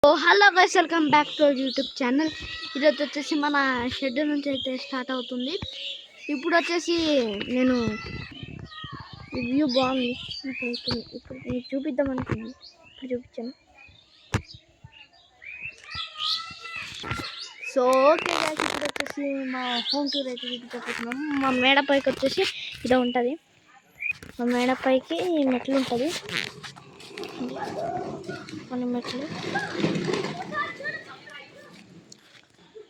Hello guys, welcome back to YouTube channel. ఈరోజు వచ్చేసి మన షెడ్ నుంచి అయితే స్టార్ట్ అవుతుంది. ఇప్పుడు వచ్చేసి నేను వ్యూ బాగుంది, ఇప్పుడు మీకు చూపిద్దాం అనుకున్నాను. ఇప్పుడు చూపించాను. సో ఓకే గైస్, ఇప్పుడు వచ్చేసి మా హోమ్ టూర్ అయితే చూపించబోతున్నాము. మా మేడపైకి వచ్చేసి ఇలా ఉంటుంది. మా మేడపైకి మెట్లు ఉంటుంది. మన మెట్లు,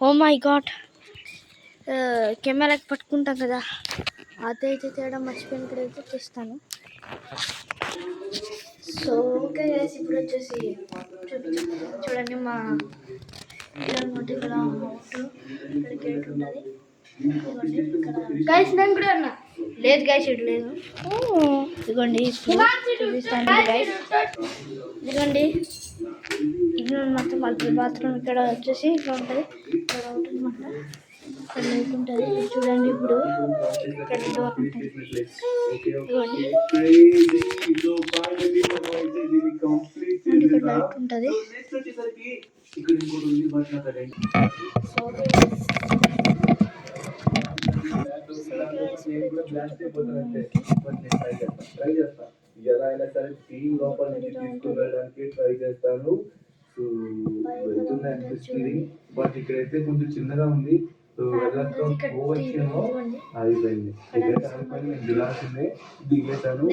ఓ మై గాడ్, కెమెరాకి పట్టుకుంటాం కదా, అదైతే తేడా మర్చిపోయిన ఇక్కడైతే చేస్తాను. సో ఓకే గైస్, ఇప్పుడు వచ్చేసి చూడండి మా ఇల్లు ఇక్కడ గేట్ ఉంటుంది. గైస్ నేను కూడా అన్నా లేదు గైస్, ఇటు లేదు. ఇదిగోండి చూపిస్తాను గైస్. ఇదిగోండి ఇది మొత్తం బాత్రూమ్ ఇక్కడ వచ్చేసి ఇక్కడ ఉంటుంది. ఇక్కడ ఉంటుందన్నమాట, ఇక్కడ లైట్ ఉంటుంది. చూడండి ఇప్పుడు ఇక్కడ డోర్ ఉంటుంది. ఇదిగోండి ఇక్కడ లైట్ ఉంటుంది. ఎలా అయినా సరే టీం లోపల నుంచి తీసుకువెళ్ళడానికి ట్రై చేస్తాను. వెళ్తుంది అనిపిస్తుంది, బట్ ఇక్కడైతే కొంచెం చిన్నగా ఉంది. అయిపోయింది, నేను దిగాల్సిందే. దిగేశాను.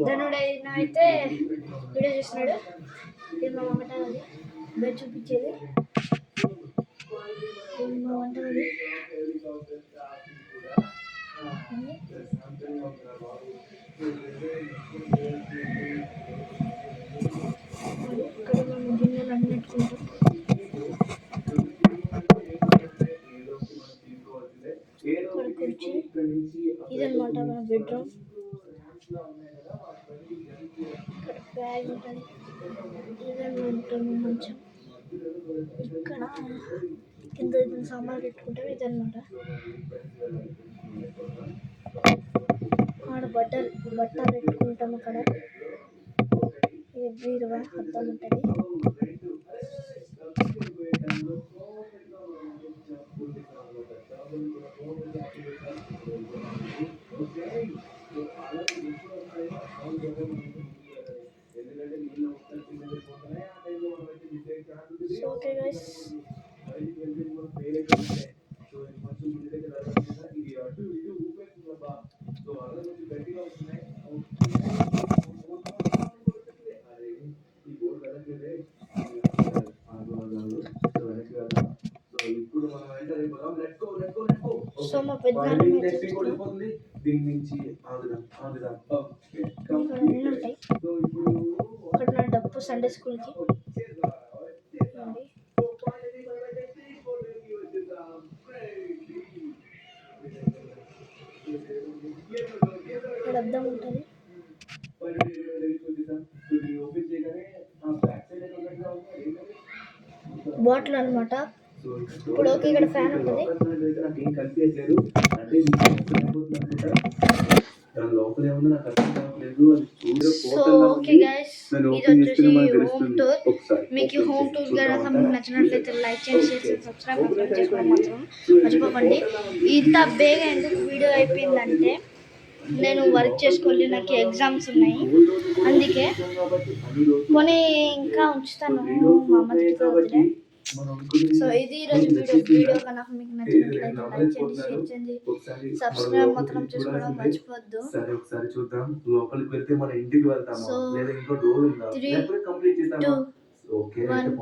ధనుడైనా అయితే వీడియో చేస్తున్నాడు. ఇది మా వంట గది, బెడ్ చూపించేది మా వంట గది. ఇక్కడ మేము గిన్నెలు అన్ని పెట్టుకుంటాం. ఇక్కడ కుర్చీ, ఇదన్నమాట మన బెడ్రూమ్. ఇక్కడ బ్యాగ్ ఉంటుంది, ఇదన్నీ ఉంటుంది మంచం. ఇక్కడ కింద సామాన్లు పెట్టుకుంటాం. ఇదన్నమాట ఆడ బట్టలు పెట్టుకుంటాం. అక్కడ ఇది బీరువా, అద్దం ఉంటుంది. ఓకే గైస్, సో మా పెద్దనాన్న దీని నుంచి ఉంటాయి. ఇక్కడ నా డబ్బు సండే స్కూల్కి. ఇక్కడ అద్దం ఉంటుంది. బాటిల్ అనమాట. ఇప్పుడు ఓకే, ఇక్కడ ఫ్యాన్ ఉంటుంది. సో ఓకే గైస్, ఇది వచ్చేసి హోమ్ టూర్. మీకు హోమ్ టూర్ కనుక మీకు నచ్చినట్లయితే లైక్ చేయండి, షేర్ చేసి సబ్స్క్రైబ్ చేసుకోవడం మాత్రం మర్చిపోకండి. ఇంత బేగా ఎందుకు వీడియో అయిపోయిందంటే నేను వర్క్ చేసుకోవాలి, నాకు ఎగ్జామ్స్ ఉన్నాయి, అందుకే కొన్ని ఇంకా ఉంచుతాను. మా అమ్మ తిరుగుతుంది. సో ఇది ఈరోజు వీడియో కనుక మీకు నచ్చినట్లయితే లైక్ చేయండి, షేర్ చేయండి, సబ్స్క్రైబ్ మాత్రం చేసుకోవడం మర్చిపోద్దు. సో 3, 2, 1